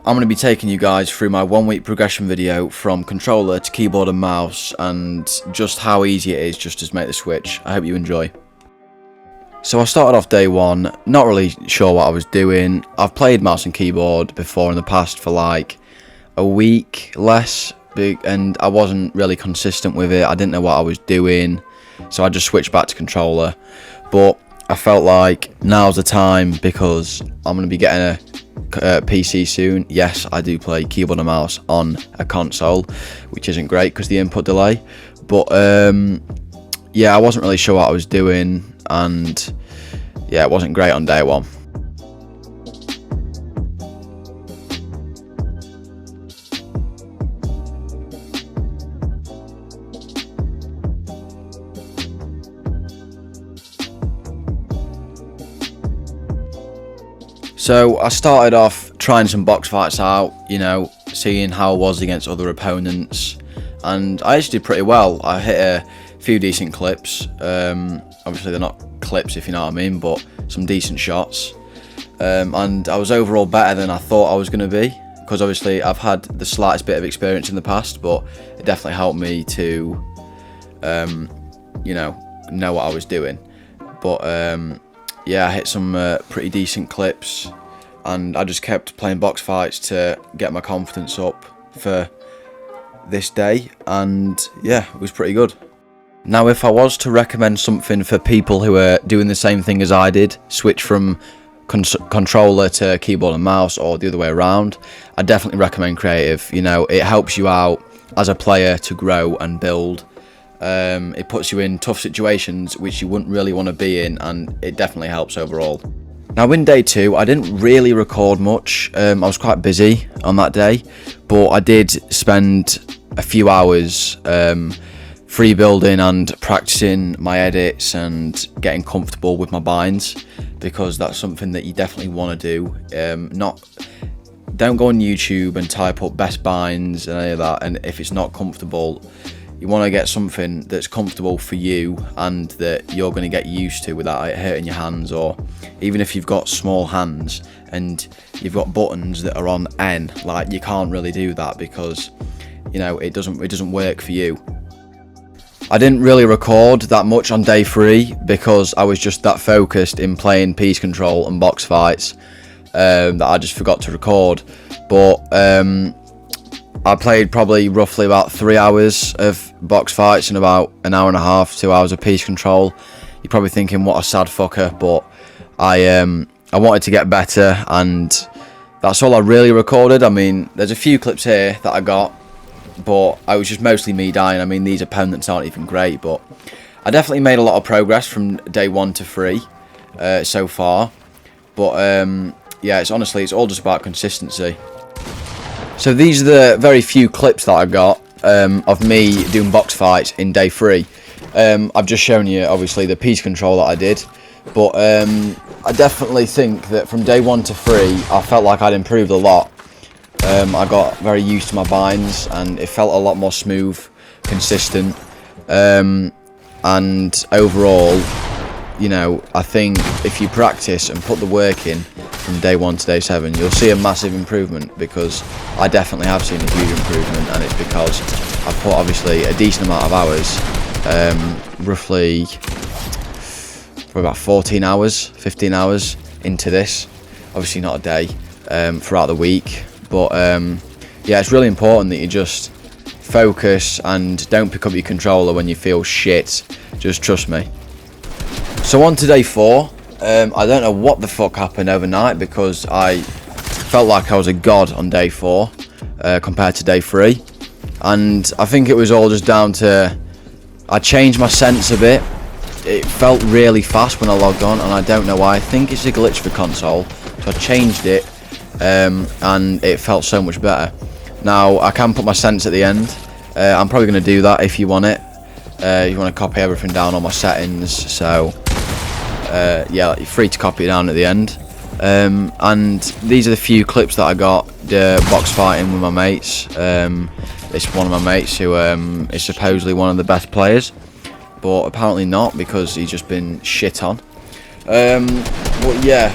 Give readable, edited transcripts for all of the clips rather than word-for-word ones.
I'm going to be taking you guys through my 1 week progression video from controller to keyboard and mouse, and just how easy it is just to make the switch. I hope you enjoy. So I started off day one, not really sure what I was doing. I've played mouse and keyboard before in the past for like a week less, and I wasn't really consistent with it. I didn't know what I was doing, so I just switched back to controller. But I felt like now's the time because I'm going to be getting a PC soon. Yes, I do play keyboard and mouse on a console, which isn't great because the input delay. But yeah, I wasn't really sure what I was doing, and yeah, it wasn't great on day one. So I started off trying some box fights out, seeing how I was against other opponents, and I actually did pretty well. I hit a few decent clips. Obviously they're not clips, if you know what I mean, but some decent shots. And I was overall better than I thought I was going to be, because obviously I've had the slightest bit of experience in the past, but it definitely helped me to, know what I was doing. But yeah, I hit some pretty decent clips, and I just kept playing box fights to get my confidence up for this day, and yeah, it was pretty good. Now, if I was to recommend something for people who are doing the same thing as I did, switch from controller to keyboard and mouse, or the other way around, I definitely recommend creative. It helps you out as a player to grow and build. It puts you in tough situations which you wouldn't really want to be in, and it definitely helps overall. Now, in day two, I didn't really record much. I was quite busy on that day, but I did spend a few hours free building and practicing my edits and getting comfortable with my binds, because that's something that you definitely want to do. Don't go on YouTube and type up best binds and any of that, and if it's not comfortable, you want to get something that's comfortable for you and that you're going to get used to without it hurting your hands. Or even if you've got small hands and you've got buttons that are on N, like, you can't really do that because it doesn't work for you. I didn't really record that much on day three because I was just that focused in playing piece control and box fights that I just forgot to record. But I played probably roughly about 3 hours of box fights and about an hour and a half, 2 hours of piece control. You're probably thinking, what a sad fucker, but I wanted to get better, and that's all I really recorded. I mean, there's a few clips here that I got, but I was just mostly me dying. I mean, these opponents aren't even great, but I definitely made a lot of progress from day 1 to 3 so far. But yeah, it's all just about consistency. So these are the very few clips that I got of me doing box fights in day 3. I've just shown you, obviously, the piece control that I did, but I definitely think that from day 1 to 3, I felt like I'd improved a lot. I got very used to my binds, and it felt a lot more smooth, consistent, and overall, I think if you practice and put the work in from day 1 to day 7, you'll see a massive improvement, because I definitely have seen a huge improvement, and it's because I've put obviously a decent amount of hours, roughly for about 14 hours, 15 hours into this. Obviously not a day, throughout the week, but yeah, it's really important that you just focus and don't pick up your controller when you feel shit. Just trust me. So on to day 4. I don't know what the fuck happened overnight, because I felt like I was a god on day 4 compared to day 3, and I think it was all just down to I changed my sense a bit. It felt really fast when I logged on, and I don't know why. I think it's a glitch for console, so I changed it, and it felt so much better. Now I can put my sense at the end. I'm probably going to do that if you want it. You want to copy everything down on my settings, so yeah, you're free to copy it down at the end. And these are the few clips that I got box fighting with my mates. It's one of my mates who is supposedly one of the best players, but apparently not, because he's just been shit on. But yeah,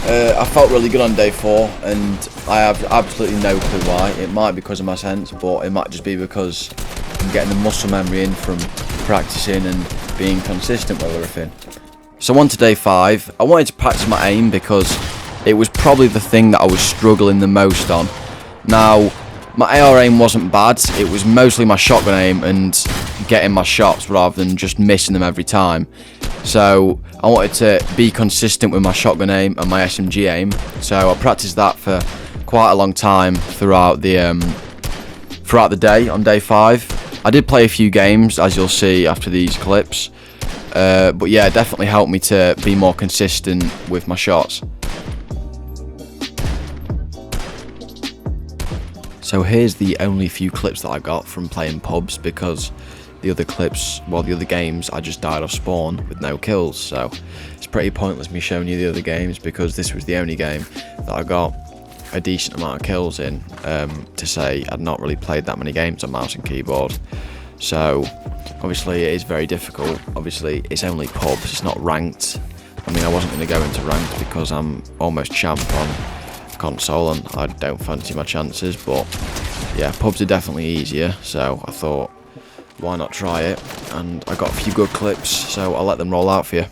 I felt really good on day 4, and I have absolutely no clue why. It might be because of my sense, but it might just be because I'm getting the muscle memory in from practicing and being consistent with everything. So on to day 5, I wanted to practice my aim because it was probably the thing that I was struggling the most on. Now, my AR aim wasn't bad, it was mostly my shotgun aim and getting my shots rather than just missing them every time. So I wanted to be consistent with my shotgun aim and my SMG aim, so I practiced that for quite a long time throughout the day on day 5. I did play a few games, as you'll see after these clips, but yeah, it definitely helped me to be more consistent with my shots. So here's the only few clips that I got from playing pubs, because the other clips, well, the other games, I just died off spawn with no kills, so it's pretty pointless me showing you the other games, because this was the only game that I got a decent amount of kills in, to say I'd not really played that many games on mouse and keyboard. So obviously it is very difficult. Obviously it's only pubs, it's not ranked. I mean, I wasn't going to go into ranked because I'm almost champ on console and I don't fancy my chances, but yeah, pubs are definitely easier, so I thought, why not try it? And I got a few good clips, so I'll let them roll out for you.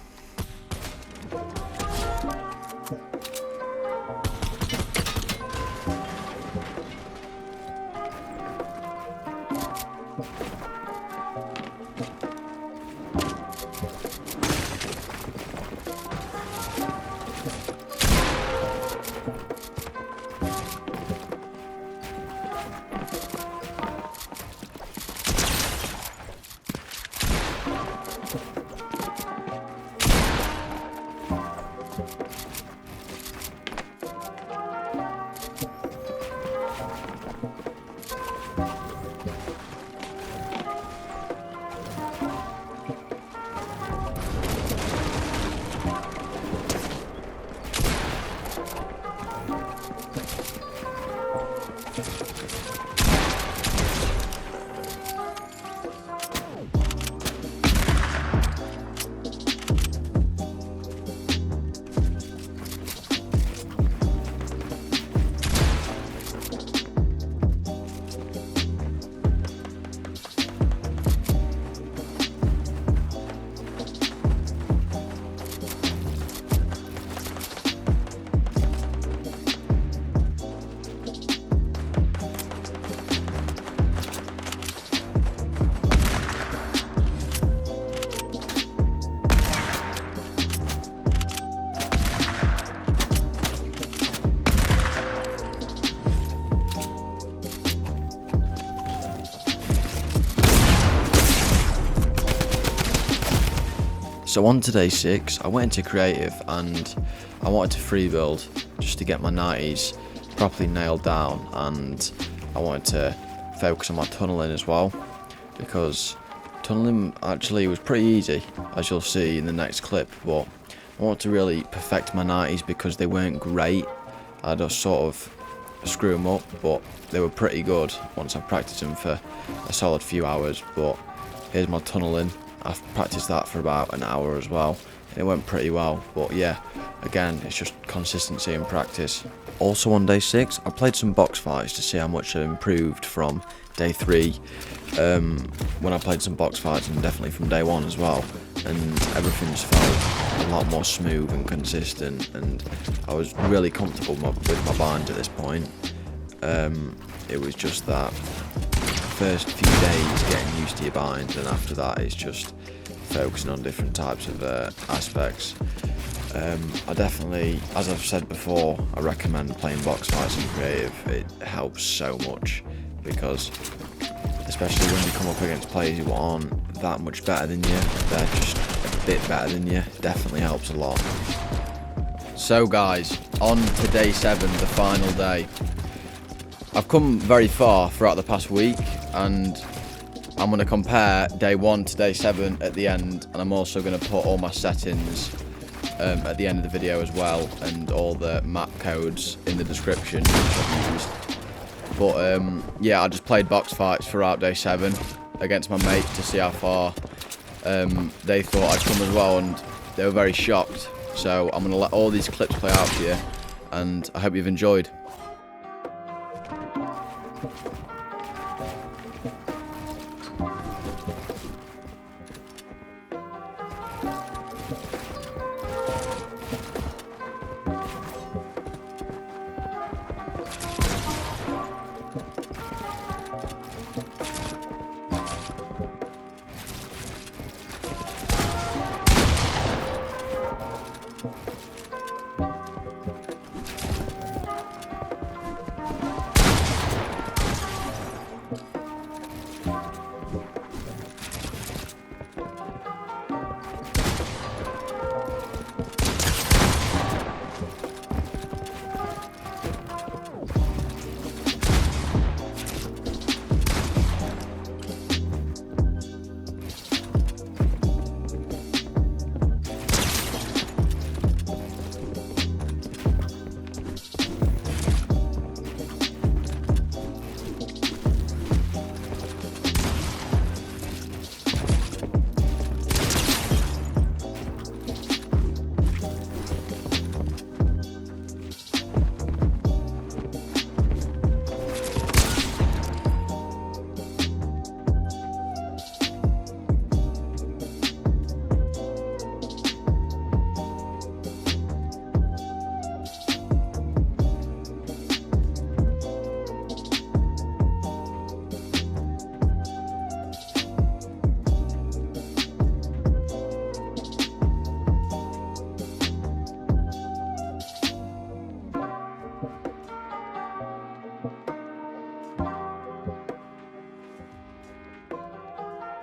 So on to day 6, I went into creative and I wanted to free build just to get my 90s properly nailed down, and I wanted to focus on my tunneling as well, because tunneling actually was pretty easy, as you'll see in the next clip, but I wanted to really perfect my 90s because they weren't great. I just sort of screw them up, but they were pretty good once I practiced them for a solid few hours. But here's my tunneling. I've practiced that for about an hour as well, and it went pretty well. But yeah, again, it's just consistency and practice. Also on day 6, I played some box fights to see how much I've improved from day 3, when I played some box fights, and definitely from day 1 as well, and everything's felt a lot more smooth and consistent, and I was really comfortable with my binds at this point. It was just that first few days getting used to your binds, and after that it's just focusing on different types of aspects. I definitely, as I've said before, I recommend playing box fights in creative. It helps so much, because especially when you come up against players who aren't that much better than you, they're just a bit better than you, it definitely helps a lot. So guys, on to day 7, the final day. I've come very far throughout the past week, and I'm going to compare day 1 to day 7 at the end, and I'm also going to put all my settings at the end of the video as well, and all the map codes in the description which I've used. But yeah, I just played box fights throughout day 7 against my mates to see how far they thought I'd come as well, and they were very shocked So I'm going to let all these clips play out for you, and I hope you've enjoyed.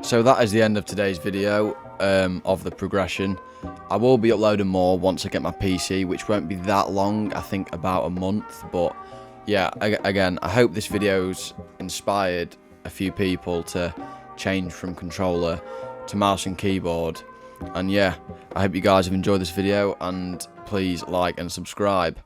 So that is the end of today's video of the progression. I will be uploading more once I get my PC, which won't be that long, I think about a month. But yeah, again, I hope this video's inspired a few people to change from controller to mouse and keyboard. And yeah, I hope you guys have enjoyed this video, and please like and subscribe.